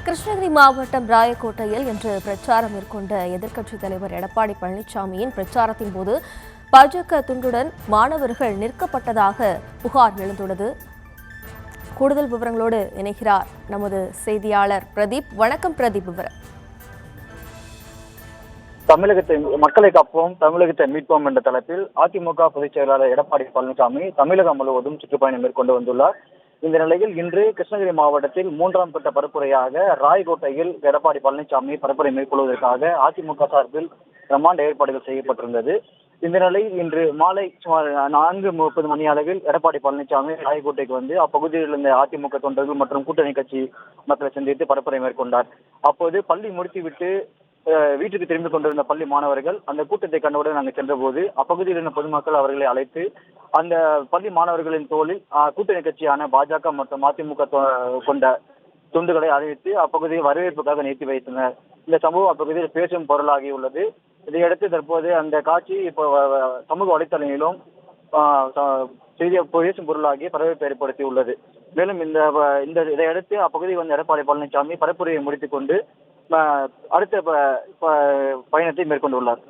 கிருஷ்ணகிரி மாவட்டம் ராயக்கோட்டையில் இன்று பிரச்சாரம் மேற்கொண்ட எதிர்க்கட்சித் தலைவர் எடப்பாடி பழனிசாமியின் பிரச்சாரத்தின் போது பாஜக துண்டுடன் மாணவர்கள் நிற்கப்பட்டதாக புகார் எழுந்துள்ளது. கூடுதல் விவரங்களோடு இணைகிறார் நமது செய்தியாளர் பிரதீப். வணக்கம் பிரதீப். விவரம். தமிழகத்தை மக்களை காப்போம், தமிழகத்தை மீட்போம் என்ற தலைப்பில் அதிமுக பொதுச் செயலாளர் எடப்பாடி பழனிசாமி தமிழகம் முழுவதும் சுற்றுப்பயணம் மேற்கொண்டு வந்துள்ளார். இந்த நிலையில் இன்று கிருஷ்ணகிரி மாவட்டத்தில் 3ஆம் கட்ட பரப்புரையாக ராயக்கோட்டையில் எடப்பாடி பழனிசாமி பரப்புரை மேற்கொள்வதற்காக அதிமுக சார்பில் பிரம்மாண்ட ஏற்பாடுகள் செய்யப்பட்டிருந்தது. இந்த நிலையில் இன்று மாலை சுமார் 4:30 மணி அளவில் எடப்பாடி பழனிசாமி ராயக்கோட்டைக்கு வந்து அப்பகுதியில் இருந்த அதிமுக தொண்டர்கள் மற்றும் கூட்டணி கட்சி மக்களை சந்தித்து பரப்புரை மேற்கொண்டார். அப்போது பள்ளி முடித்துவிட்டு வீட்டுக்கு திரும்பிக் கொண்டிருந்த பள்ளி மாணவர்கள் அந்த கூட்டத்தை கண்டவுடன் நாங்கள் சென்றபோது அப்பகுதியில் இருந்த பொதுமக்கள் அவர்களை அழைத்து அந்த பள்ளி மாணவர்களின் தோளில் கூட்டணி கட்சியான பாஜக மற்றும் அதிமுக கொண்ட துண்டுகளை அறிவித்து அப்பகுதியை வரவேற்புக்காக நிறுத்தி வைத்தனர். இந்த சம்பவம் அப்பகுதியில் பேசும் பொருளாகியுள்ளது. இதையடுத்து தற்போது அந்த காட்சி இப்போ சமூக வலைத்தளங்களிலும் பேசும் பொருளாகி பரவேற்பு ஏற்படுத்தியுள்ளது. மேலும் இதையடுத்து அப்பகுதியில் வந்த எடப்பாடி பழனிசாமி பரப்புரையை முடித்துக் கொண்டு அடுத்த பயணத்தை மேற்கொண்டுள்ளார்.